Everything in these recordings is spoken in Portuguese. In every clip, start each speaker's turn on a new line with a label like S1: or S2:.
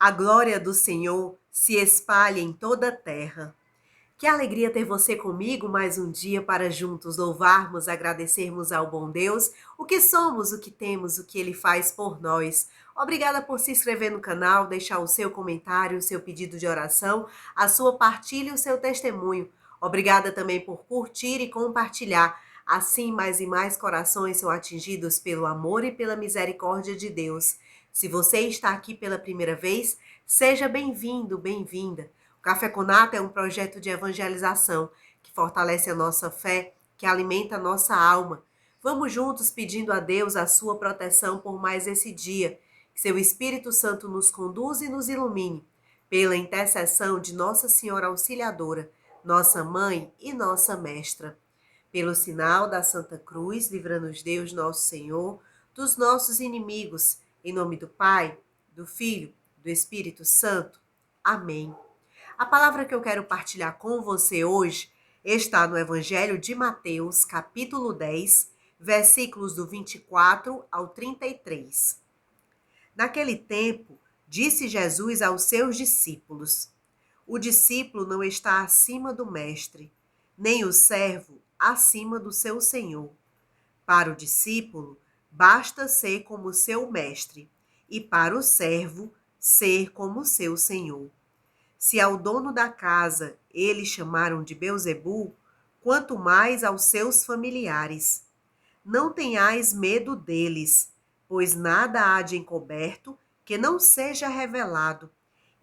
S1: A glória do Senhor se espalhe em toda a terra. Que alegria ter você comigo mais um dia para juntos louvarmos, agradecermos ao bom Deus o que somos, o que temos, o que Ele faz por nós. Obrigada por se inscrever no canal, deixar o seu comentário, o seu pedido de oração, a sua partilha e o seu testemunho. Obrigada também por curtir e compartilhar. Assim, mais e mais corações são atingidos pelo amor e pela misericórdia de Deus. Se você está aqui pela primeira vez, seja bem-vindo, bem-vinda. O Café com Nata é um projeto de evangelização que fortalece a nossa fé, que alimenta a nossa alma. Vamos juntos pedindo a Deus a sua proteção por mais esse dia. Que seu Espírito Santo nos conduza e nos ilumine. Pela intercessão de Nossa Senhora Auxiliadora, nossa Mãe e nossa Mestra. Pelo sinal da Santa Cruz, livra-nos Deus, nosso Senhor, dos nossos inimigos. Em nome do Pai, do Filho, do Espírito Santo. Amém. A palavra que eu quero partilhar com você hoje está no Evangelho de Mateus, capítulo 10, versículos do 24 ao 33. Naquele tempo, disse Jesus aos seus discípulos: O discípulo não está acima do mestre, nem o servo acima do seu senhor. Para o discípulo, basta ser como seu mestre, e para o servo, ser como seu senhor. Se ao dono da casa eles chamaram de Beelzebul, quanto mais aos seus familiares. Não tenhais medo deles, pois nada há de encoberto que não seja revelado,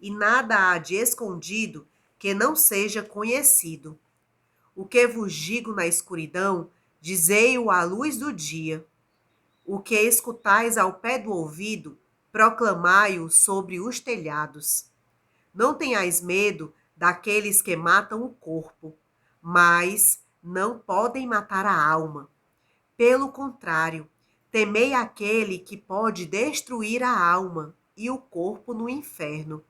S1: e nada há de escondido que não seja conhecido. O que vos digo na escuridão, dizei-o à luz do dia. O que escutais ao pé do ouvido, proclamai-o sobre os telhados. Não tenhais medo daqueles que matam o corpo, mas não podem matar a alma. Pelo contrário, temei aquele que pode destruir a alma e o corpo no inferno.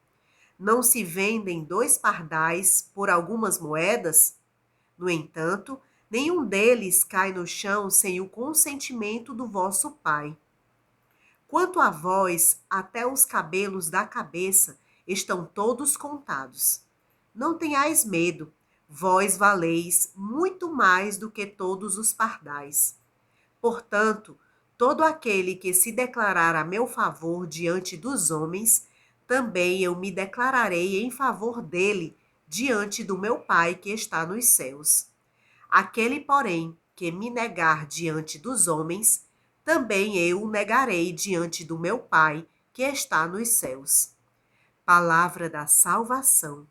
S1: Não se vendem 2 pardais por algumas moedas? No entanto, nenhum deles cai no chão sem o consentimento do vosso Pai. Quanto a vós, até os cabelos da cabeça estão todos contados. Não tenhais medo, vós valeis muito mais do que todos os pardais. Portanto, todo aquele que se declarar a meu favor diante dos homens, também eu me declararei em favor dele diante do meu Pai que está nos céus. Aquele, porém, que me negar diante dos homens, também eu o negarei diante do meu Pai que está nos céus. Palavra da salvação.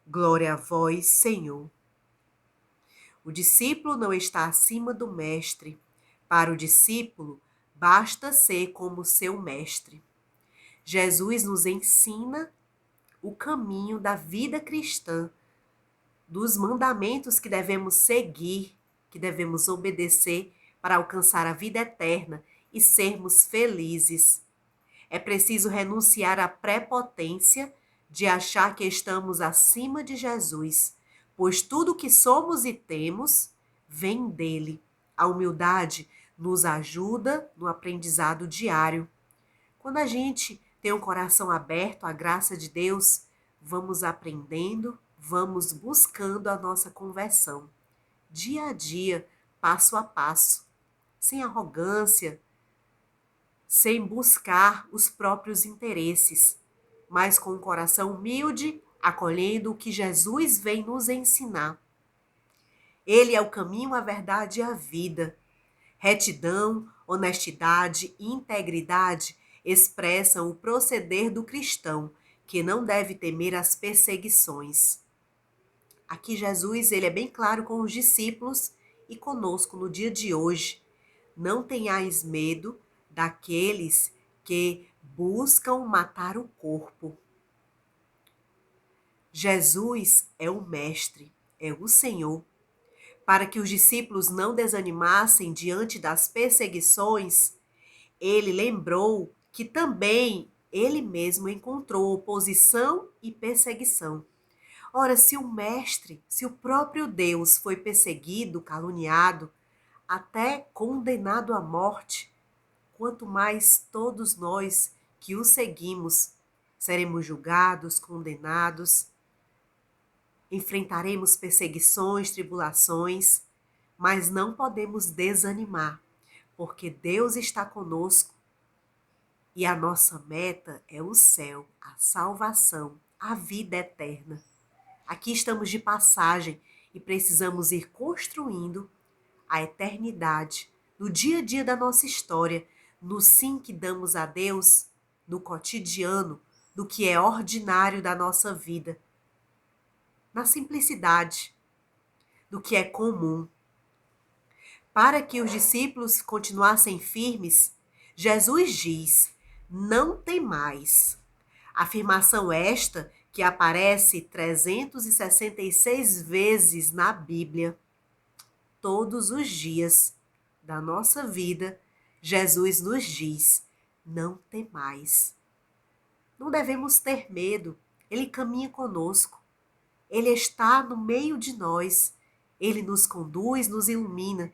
S1: Glória a vós, Senhor. O discípulo não está acima do mestre. Para o discípulo, basta ser como seu mestre. Jesus nos ensina o caminho da vida cristã, dos mandamentos que devemos seguir, que devemos obedecer para alcançar a vida eterna e sermos felizes. É preciso renunciar à prepotência de achar que estamos acima de Jesus, pois tudo que somos e temos vem dele. A humildade nos ajuda no aprendizado diário. Quando a gente tem um coração aberto à graça de Deus, vamos aprendendo, vamos buscando a nossa conversão. Dia a dia, passo a passo, sem arrogância, sem buscar os próprios interesses, mas com um coração humilde, acolhendo o que Jesus vem nos ensinar. Ele é o caminho, a verdade e a vida. Retidão, honestidade e integridade expressam o proceder do cristão, que não deve temer as perseguições. Aqui Jesus, ele é bem claro com os discípulos e conosco no dia de hoje. Não tenhais medo daqueles que buscam matar o corpo. Jesus é o Mestre, é o Senhor. Para que os discípulos não desanimassem diante das perseguições, ele lembrou que também ele mesmo encontrou oposição e perseguição. Ora, se o Mestre, se o próprio Deus foi perseguido, caluniado, até condenado à morte, quanto mais todos nós que o seguimos. seremos julgados, condenados, enfrentaremos perseguições, tribulações, mas não podemos desanimar, porque Deus está conosco e a nossa meta é o céu, a salvação, a vida eterna. Aqui estamos de passagem e precisamos ir construindo a eternidade no dia a dia da nossa história, no sim que damos a Deus, no cotidiano, no que é ordinário da nossa vida, na simplicidade, do que é comum. Para que os discípulos continuassem firmes, Jesus diz: não temais. Afirmação esta que aparece 366 vezes na Bíblia. Todos os dias da nossa vida, Jesus nos diz: não temais. Não devemos ter medo. Ele caminha conosco. Ele está no meio de nós. Ele nos conduz, nos ilumina.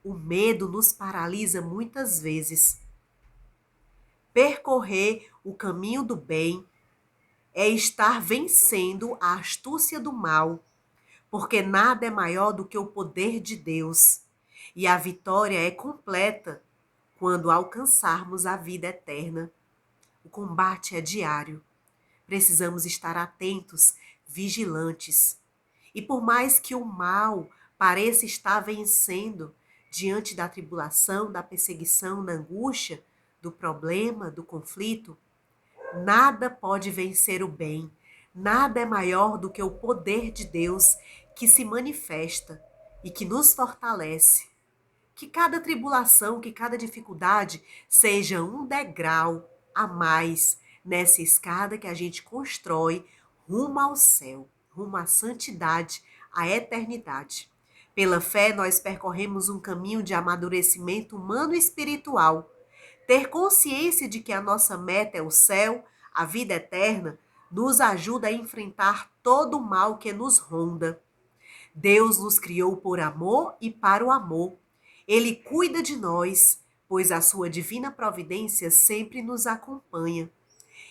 S1: O medo nos paralisa muitas vezes. Percorrer o caminho do bem é estar vencendo a astúcia do mal, porque nada é maior do que o poder de Deus. E a vitória é completa quando alcançarmos a vida eterna. O combate é diário. Precisamos estar atentos, vigilantes. E por mais que o mal pareça estar vencendo diante da tribulação, da perseguição, da angústia, do problema, do conflito, nada pode vencer o bem. Nada é maior do que o poder de Deus que se manifesta e que nos fortalece. Que cada tribulação, que cada dificuldade seja um degrau a mais nessa escada que a gente constrói rumo ao céu, rumo à santidade, à eternidade. Pela fé, nós percorremos um caminho de amadurecimento humano e espiritual. Ter consciência de que a nossa meta é o céu, a vida eterna, nos ajuda a enfrentar todo o mal que nos ronda. Deus nos criou por amor e para o amor. Ele cuida de nós, pois a sua divina providência sempre nos acompanha.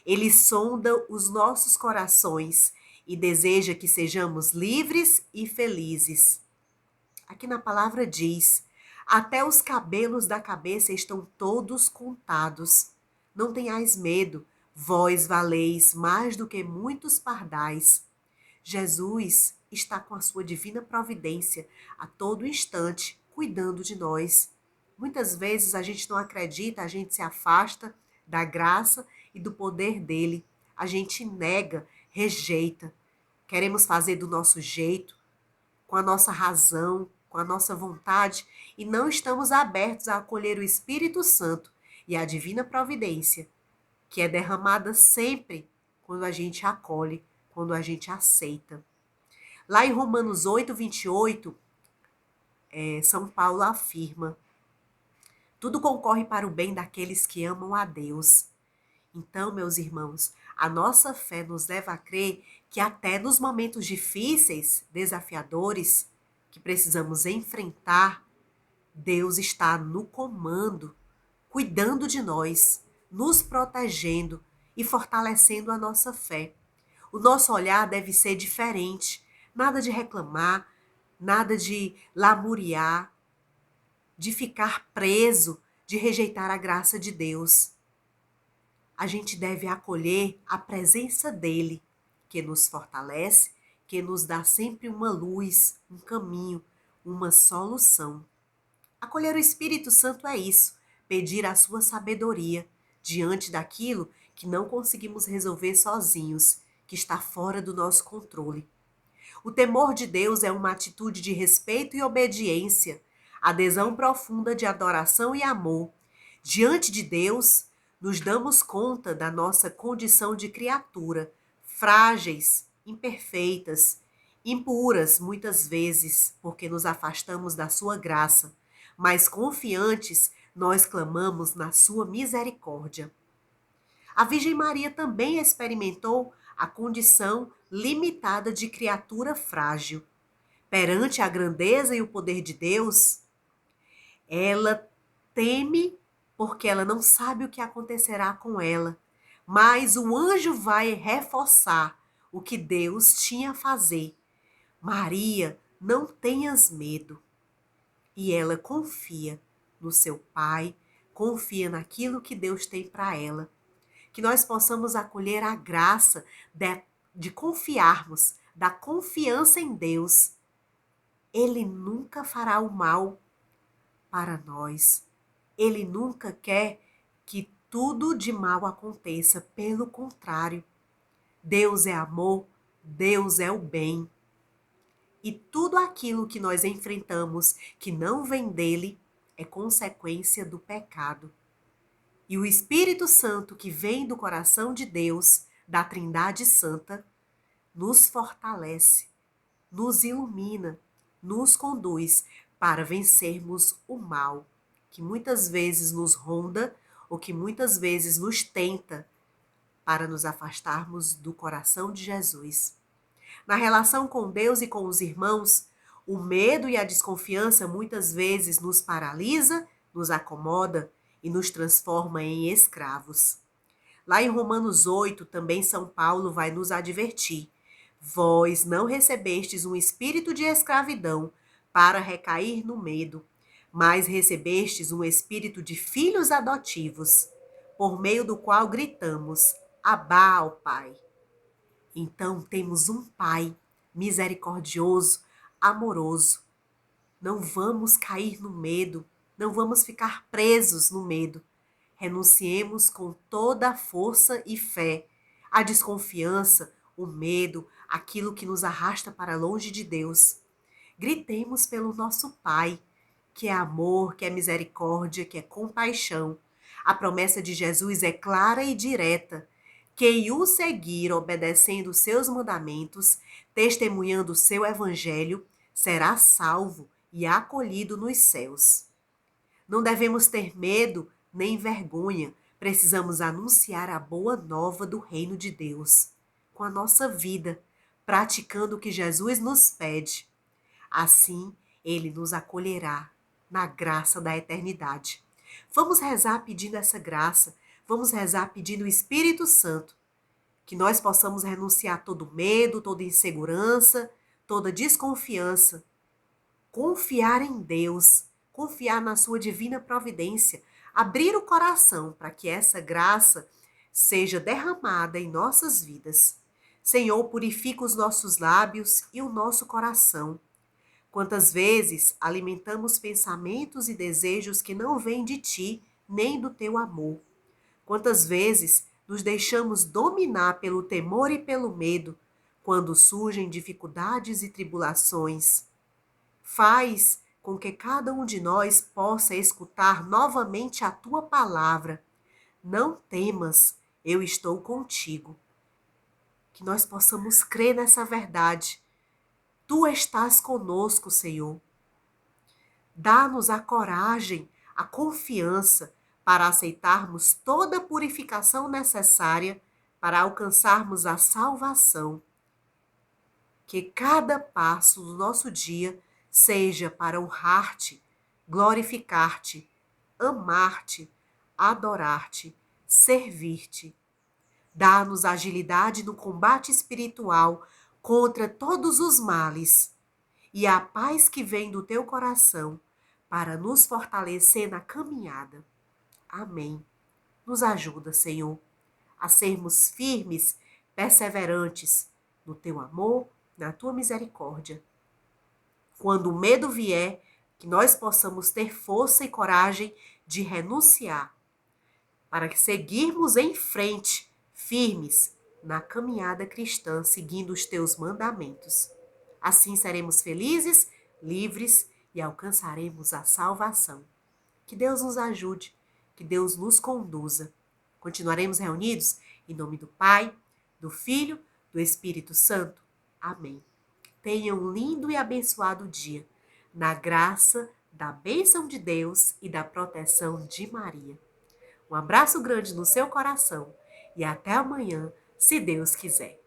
S1: Ele sonda os nossos corações e deseja que sejamos livres e felizes. Aqui na palavra diz: até os cabelos da cabeça estão todos contados. Não tenhais medo, vós valeis mais do que muitos pardais. Jesus está com a sua divina providência a todo instante, cuidando de nós. Muitas vezes a gente não acredita, a gente se afasta da graça e do poder dele. A gente nega, rejeita. Queremos fazer do nosso jeito, com a nossa razão, com a nossa vontade, e não estamos abertos a acolher o Espírito Santo e a divina providência, que é derramada sempre quando a gente acolhe, quando a gente aceita. Lá em Romanos 8, 28, São Paulo afirma: tudo concorre para o bem daqueles que amam a Deus. Então, meus irmãos, a nossa fé nos leva a crer que até nos momentos difíceis, desafiadores, que precisamos enfrentar, Deus está no comando, cuidando de nós, nos protegendo e fortalecendo a nossa fé. O nosso olhar deve ser diferente, nada de reclamar, nada de lamuriar, de ficar preso, de rejeitar a graça de Deus. A gente deve acolher a presença dele, que nos fortalece, que nos dá sempre uma luz, um caminho, uma solução. Acolher o Espírito Santo é isso, pedir a sua sabedoria diante daquilo que não conseguimos resolver sozinhos, que está fora do nosso controle. O temor de Deus é uma atitude de respeito e obediência, adesão profunda de adoração e amor. Diante de Deus, nos damos conta da nossa condição de criatura, frágeis, imperfeitas, impuras muitas vezes, porque nos afastamos da sua graça, mas confiantes, nós clamamos na sua misericórdia. A Virgem Maria também experimentou a condição limitada de criatura frágil. Perante a grandeza e o poder de Deus, ela teme porque ela não sabe o que acontecerá com ela, mas o anjo vai reforçar o que Deus tinha a fazer. Maria, não tenhas medo. E ela confia no seu pai, confia naquilo que Deus tem para ela. Que nós possamos acolher a graça de confiarmos, da confiança em Deus. Ele nunca fará o mal para nós. Ele nunca quer que tudo de mal aconteça. Pelo contrário, Deus é amor, Deus é o bem. E tudo aquilo que nós enfrentamos que não vem dele é consequência do pecado. E o Espírito Santo que vem do coração de Deus, da Trindade Santa, nos fortalece, nos ilumina, nos conduz para vencermos o mal, que muitas vezes nos ronda ou que muitas vezes nos tenta para nos afastarmos do coração de Jesus. Na relação com Deus e com os irmãos, o medo e a desconfiança muitas vezes nos paralisa, nos acomoda e nos transforma em escravos. Lá em Romanos 8, também São Paulo vai nos advertir: vós não recebestes um espírito de escravidão para recair no medo, mas recebestes um espírito de filhos adotivos, por meio do qual gritamos: Abá, ao Pai. Então temos um Pai misericordioso, amoroso. Não vamos cair no medo, não vamos ficar presos no medo. Renunciemos com toda a força e fé a desconfiança, o medo, aquilo que nos arrasta para longe de Deus. Gritemos pelo nosso Pai, que é amor, que é misericórdia, que é compaixão. A promessa de Jesus é clara e direta. Quem o seguir obedecendo os seus mandamentos, testemunhando o seu evangelho, será salvo e acolhido nos céus. Não devemos ter medo nem vergonha. Precisamos anunciar a boa nova do reino de Deus, com a nossa vida, praticando o que Jesus nos pede. Assim, ele nos acolherá na graça da eternidade. Vamos rezar pedindo essa graça, vamos rezar pedindo o Espírito Santo, que nós possamos renunciar todo medo, toda insegurança, toda desconfiança, confiar em Deus, confiar na sua divina providência, abrir o coração para que essa graça seja derramada em nossas vidas. Senhor, purifica os nossos lábios e o nosso coração. Quantas vezes alimentamos pensamentos e desejos que não vêm de ti, nem do teu amor. Quantas vezes nos deixamos dominar pelo temor e pelo medo, quando surgem dificuldades e tribulações. Faz com que cada um de nós possa escutar novamente a tua palavra. Não temas, eu estou contigo. Que nós possamos crer nessa verdade. Tu estás conosco, Senhor. Dá-nos a coragem, a confiança para aceitarmos toda a purificação necessária para alcançarmos a salvação. Que cada passo do nosso dia seja para honrar-te, glorificar-te, amar-te, adorar-te, servir-te. Dá-nos agilidade no combate espiritual contra todos os males e a paz que vem do teu coração para nos fortalecer na caminhada. Amém. Nos ajuda, Senhor, a sermos firmes, perseverantes no teu amor, na tua misericórdia. Quando o medo vier, que nós possamos ter força e coragem de renunciar, para que seguirmos em frente, firmes na caminhada cristã, seguindo os teus mandamentos. Assim seremos felizes, livres e alcançaremos a salvação. Que Deus nos ajude, que Deus nos conduza. Continuaremos reunidos em nome do Pai, do Filho, do Espírito Santo. Amém. Tenha um lindo e abençoado dia, na graça da bênção de Deus e da proteção de Maria. Um abraço grande no seu coração e até amanhã, se Deus quiser.